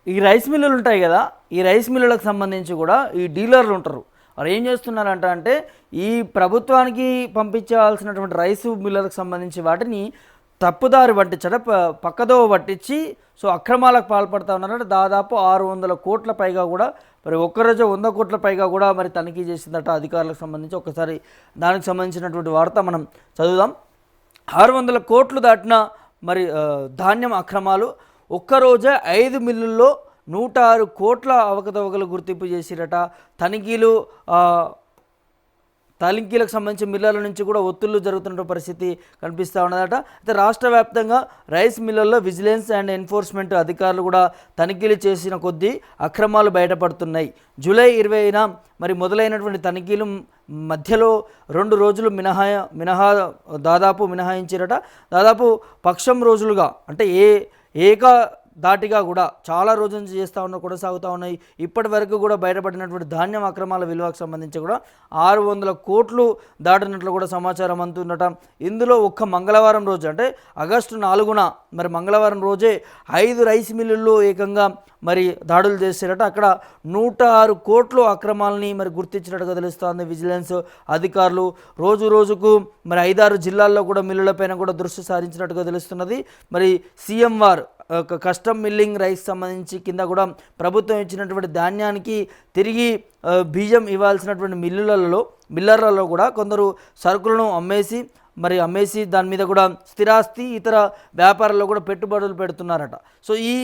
ఈ రైస్ మిల్లులు ఉంటాయి కదా, ఈ రైస్ మిల్లులకు సంబంధించి కూడా ఈ డీలర్లు ఉంటారు. వారు ఏం చేస్తున్నారంటే ఈ ప్రభుత్వానికి పంపించాల్సినటువంటి రైస్ మిల్లులకు సంబంధించి వాటిని తప్పుదారి పట్టించడం, పక్కదోవ పట్టించి సో అక్రమాలకు పాల్పడుతూ ఉన్నారంటే దాదాపు 600 కోట్ల పైగా కూడా మరి ఒక్కరోజు 100 కోట్ల పైగా కూడా మరి తనిఖీ చేసిందట అధికారులకు సంబంధించి. ఒకసారి దానికి సంబంధించినటువంటి వార్త మనం చదువుదాం. 600 కోట్లు దాటిన మరి ధాన్యం అక్రమాలు, ఒక్కరోజే 5 మిల్లుల్లో 106 కోట్ల అవకతవకలు గుర్తింపు చేసిరట. తనిఖీలకు సంబంధించి మిల్లర్ల నుంచి కూడా ఒత్తిళ్లు జరుగుతున్న పరిస్థితి కనిపిస్తూ ఉన్నదట. అయితే రాష్ట్ర వ్యాప్తంగా రైస్ మిల్లర్లో విజిలెన్స్ అండ్ ఎన్ఫోర్స్మెంట్ అధికారులు కూడా తనిఖీలు చేసిన కొద్దీ అక్రమాలు బయటపడుతున్నాయి. జూలై 20న మరి మొదలైనటువంటి తనిఖీలు మధ్యలో 2 రోజులు మినహాయించారట. దాదాపు పక్షం రోజులుగా అంటే దాటిగా కూడా చాలా రోజుల నుంచి కొనసాగుతూ ఉన్నాయి. ఇప్పటి వరకు కూడా బయటపడినటువంటి ధాన్యం అక్రమాల విలువకు సంబంధించి కూడా 600 కోట్లు దాటినట్లు కూడా సమాచారం అందుతుందట. ఇందులో ఒక్క మంగళవారం రోజు అంటే ఆగస్టు 4న మరి మంగళవారం రోజే 5 రైస్ మిల్లుల్లో ఏకంగా మరి దాడులు చేశారట. అక్కడ 106 కోట్లు అక్రమాలని మరి గుర్తించినట్టుగా తెలుస్తోంది విజిలెన్స్ అధికారులు. రోజుకు మరి 5-6 జిల్లాల్లో కూడా మిల్లులపైన కూడా దృష్టి సారించినట్టుగా తెలుస్తున్నది. మరి సీఎంఆర్ కస్టమ్ మిల్లింగ్ రైస్ సంబంధించి కింద కూడా ప్రభుత్వం ఇచ్చినటువంటి ధాన్యానికి తిరిగి బీజం ఇవ్వాల్సినటువంటి మిల్లర్లలో కూడా కొందరు సరుకులను అమ్మేసి దాని మీద కూడా స్థిరాస్తి ఇతర వ్యాపారాల్లో కూడా పెట్టుబడులు పెడుతున్నారట. సో ఈ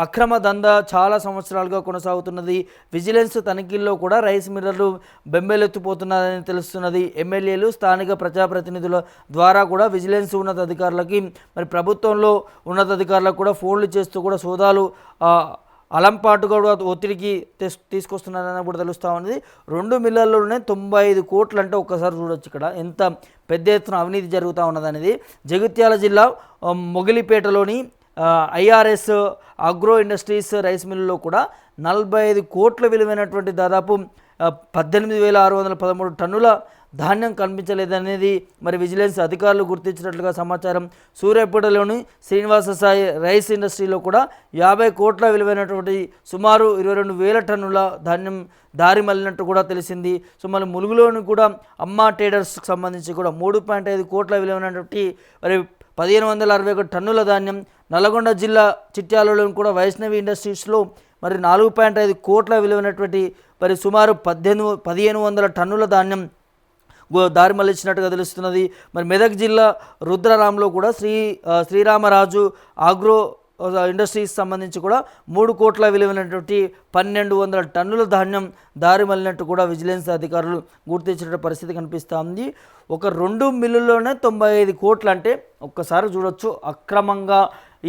అక్రమ దందా చాలా సంవత్సరాలుగా కొనసాగుతున్నది. విజిలెన్స్ తనిఖీల్లో కూడా రైస్ మిల్లర్లు బెంబేలెత్తిపోతున్నారని తెలుస్తున్నది. ఎమ్మెల్యేలు, స్థానిక ప్రజాప్రతినిధుల ద్వారా కూడా విజిలెన్స్ ఉన్నతాధికారులకి మరి ప్రభుత్వంలో ఉన్నతాధికారులకు కూడా ఫోన్లు చేస్తూ కూడా సోదాలు అలంపాటుగా కూడా ఒత్తిడికి తీసుకొస్తున్నారని కూడా తెలుస్తూ ఉన్నది. 2 మిల్లర్లలోనే 95 కోట్లు అంటే ఒక్కసారి చూడొచ్చు ఇక్కడ ఎంత పెద్ద ఎత్తున అవినీతి జరుగుతూ ఉన్నదనేది. జగిత్యాల జిల్లా మొగిలిపేటలోని ఐఆర్ఎస్ అగ్రో ఇండస్ట్రీస్ రైస్ మిల్లులో కూడా 45 కోట్ల విలువైనటువంటి దాదాపు 18,613 టన్నుల ధాన్యం కనిపించలేదనేది మరి విజిలెన్స్ అధికారులు గుర్తించినట్లుగా సమాచారం. సూర్యాపేటలోని శ్రీనివాస సాయి రైస్ ఇండస్ట్రీలో కూడా 50 కోట్ల విలువైనటువంటి సుమారు 22,000 టన్నుల ధాన్యం దారి మళ్ళినట్టు కూడా తెలిసింది. సో మళ్ళీ ములుగులోని కూడా అమ్మా ట్రేడర్స్కి సంబంధించి కూడా 3.5 కోట్ల విలువైనటువంటి మరి 1,561 టన్నుల ధాన్యం. నల్గొండ జిల్లా చిట్యాలలోని కూడా వైష్ణవి ఇండస్ట్రీస్లో మరి 4.5 కోట్ల విలువైనటువంటి మరి సుమారు 1,500 టన్నుల ధాన్యం దారి మళ్ళించినట్టుగా తెలుస్తున్నది. మరి మెదక్ జిల్లా రుద్రరాంలో కూడా శ్రీరామరాజు ఆగ్రో ఇండస్ట్రీస్ సంబంధించి కూడా 3 కోట్ల విలువైనటువంటి 1,200 టన్నుల ధాన్యం దారి మళ్ళినట్టు కూడా విజిలెన్స్ అధికారులు గుర్తించిన పరిస్థితి కనిపిస్తుంది. ఒక 2 మిల్లుల్లోనే 95 కోట్లు అంటే ఒక్కసారి చూడొచ్చు అక్రమంగా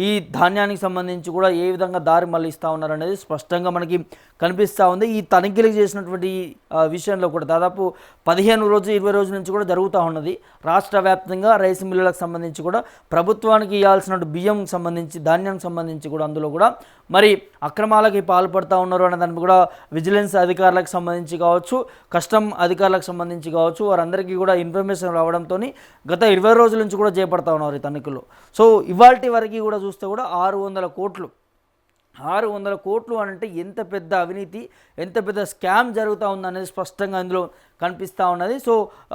ఈ ధాన్యానికి సంబంధించి కూడా ఏ విధంగా దారి మళ్ళిస్తూ ఉన్నారనేది స్పష్టంగా మనకి కనిపిస్తూ ఉంది. ఈ తనిఖీలు చేసినటువంటి విషయంలో కూడా దాదాపు 15-20 రోజుల నుంచి కూడా జరుగుతూ ఉన్నది. రాష్ట్ర వ్యాప్తంగా రైస్ మిల్లులకు సంబంధించి కూడా ప్రభుత్వానికి ఇవ్వాల్సిన బియ్యం సంబంధించి ధాన్యానికి సంబంధించి కూడా అందులో కూడా మరి అక్రమాలకి పాల్పడుతూ ఉన్నారు అనే దానికి కూడా విజిలెన్స్ అధికారులకు సంబంధించి కావచ్చు, కస్టమ్ అధికారులకు సంబంధించి కావచ్చు, వారందరికీ కూడా ఇన్ఫర్మేషన్ రావడంతో గత 20 రోజుల నుంచి కూడా చేపడతా ఉన్నారు ఈ తనిఖీలు. సో ఇవాల్టి వరకు కూడా చూస్తే కూడా 600 కోట్లు అంటే ఎంత పెద్ద అవినీతి, ఎంత పెద్ద స్కామ్ జరుగుతూ ఉందనేది స్పష్టంగా అందులో కనిపిస్తూ ఉన్నది. సో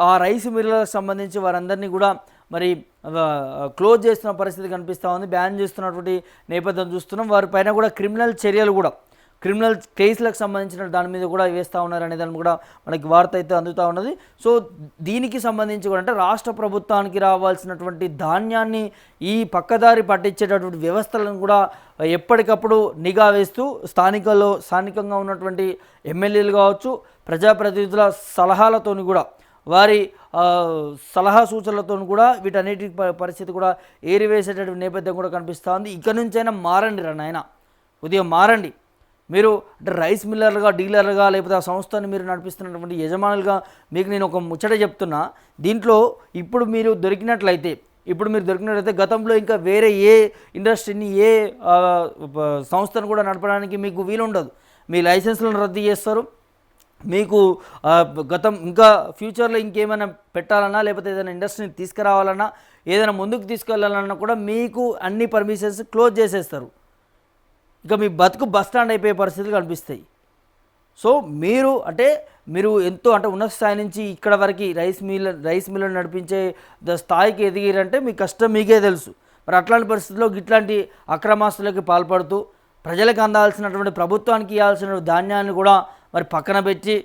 ఆ రైస్ మిల్లులకు సంబంధించి వారందరినీ కూడా మరి క్లోజ్ చేస్తున్న పరిస్థితి కనిపిస్తూ ఉంది. బ్యాన్ చేస్తున్నటువంటి నేపథ్యం చూస్తున్నాం. వారిపైన కూడా క్రిమినల్ కేసులకు సంబంధించిన దాని మీద కూడా వేస్తూ ఉన్నారనే దాన్ని కూడా మనకి వార్త అయితే అందుతూ ఉన్నది. సో దీనికి సంబంధించి కూడా అంటే రాష్ట్ర ప్రభుత్వానికి రావాల్సినటువంటి ధాన్యాన్ని ఈ పక్కదారి పట్టించేటటువంటి వ్యవస్థలను కూడా ఎప్పటికప్పుడు నిఘా వేస్తూ స్థానికంగా ఉన్నటువంటి ఎమ్మెల్యేలు కావచ్చు, ప్రజాప్రతినిధుల సలహాలతోని కూడా వారి సలహా సూచనలతో కూడా వీటన్నిటి పరిస్థితి కూడా ఏరివేసేటటువంటి నేపథ్యం కూడా కనిపిస్తూ ఉంది. ఇక నుంచైనా మారండి నాయన, ఉదయం మారండి. మీరు అంటే రైస్ మిల్లర్లుగా, డీలర్లుగా, లేకపోతే ఆ సంస్థని మీరు నడిపిస్తున్నటువంటి యజమానులుగా మీకు నేను ఒక ముచ్చట చెప్తున్నా. దీంట్లో ఇప్పుడు మీరు దొరికినట్లయితే గతంలో ఇంకా వేరే ఏ ఇండస్ట్రీని, ఏ సంస్థను కూడా నడపడానికి మీకు వీలుండదు. మీ లైసెన్స్లను రద్దు చేస్తారు. మీకు ఇంకా ఫ్యూచర్లో ఇంకేమైనా పెట్టాలన్నా, లేకపోతే ఏదైనా ఇండస్ట్రీని తీసుకురావాలన్నా, ఏదైనా ముందుకు తీసుకెళ్ళాలన్నా కూడా మీకు అన్ని పర్మిషన్స్ క్లోజ్ చేసేస్తారు. ఇక మీ బతుకు బస్ స్టాండ్ అయిపోయే పరిస్థితులు కనిపిస్తాయి. సో మీరు ఎంతో అంటే ఉన్నత స్థాయి నుంచి ఇక్కడ వరకు రైస్ మిల్లు నడిపించే స్థాయికి ఎదిగిరంటే మీ కష్టం మీకే తెలుసు. మరి అట్లాంటి పరిస్థితుల్లో ఇట్లాంటి అక్రమాస్తులకి పాల్పడుతూ ప్రజలకు అందాల్సినటువంటి ప్రభుత్వానికి ఇవ్వాల్సిన ధాన్యాన్ని కూడా మరి పక్కన పెట్టి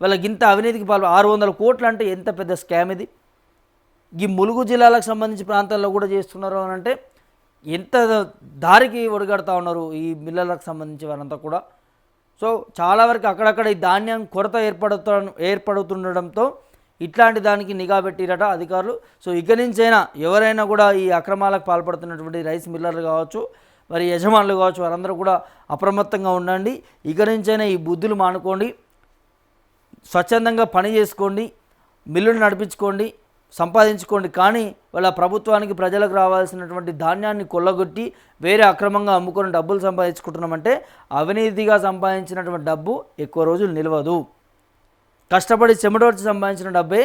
వాళ్ళకి ఇంత అవినీతికి 600 కోట్లు అంటే ఎంత పెద్ద స్కామ్ ఇది. ఈ ములుగు జిల్లాలకు సంబంధించి ప్రాంతాల్లో కూడా చేస్తున్నారు అని అంటే ఎంత దారికి ఒడిగడతా ఉన్నారు ఈ మిల్లర్లకు సంబంధించి వారంతా కూడా. సో చాలా వరకు అక్కడక్కడ ఈ ధాన్యం కొరత ఏర్పడుతుండడంతో ఇట్లాంటి దానికి నిఘా పెట్టిరట అధికారులు. సో ఇక నుంచైనా ఎవరైనా కూడా ఈ అక్రమాలకు పాల్పడుతున్నటువంటి రైస్ మిల్లర్లు కావచ్చు, మరి యజమానులు కావచ్చు, వారందరూ కూడా అప్రమత్తంగా ఉండండి. ఇక నుంచైనా ఈ బుద్ధులు మానుకోండి, స్వచ్ఛందంగా పని చేసుకోండి, మిల్లులు నడిపించుకోండి, సంపాదించుకోండి. కానీ వాళ్ళ ప్రభుత్వానికి ప్రజలకు రావాల్సినటువంటి ధాన్యాన్ని కొల్లగొట్టి వేరే అక్రమంగా అమ్ముకొని డబ్బులు సంపాదించుకుంటున్నామంటే అవినీతిగా సంపాదించినటువంటి డబ్బు ఎక్కువ రోజులు నిలవదు. కష్టపడి చెమటోడ్చి సంపాదించిన డబ్బే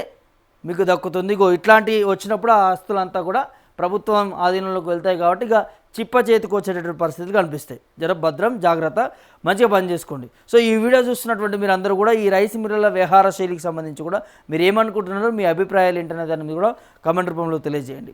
మీకు దక్కుతుంది. ఇట్లాంటి వచ్చినప్పుడు ఆ ఆస్తులంతా కూడా ప్రభుత్వం ఆధీనంలోకి వెళ్తాయి. కాబట్టి ఇక చిప్ప చేతికి వచ్చేటటువంటి పరిస్థితులు కనిపిస్తాయి. జర భద్రం, జాగ్రత్త, మంచిగా పని చేసుకోండి. సో ఈ వీడియో చూస్తున్నటువంటి మీరు అందరూ కూడా ఈ రైస్ మిల్లర్ల వ్యవహార శైలికి సంబంధించి కూడా మీరు ఏమనుకుంటున్నారో, మీ అభిప్రాయాలు ఏంటనే దాన్ని కూడా కామెంట్ రూపంలో తెలియజేయండి.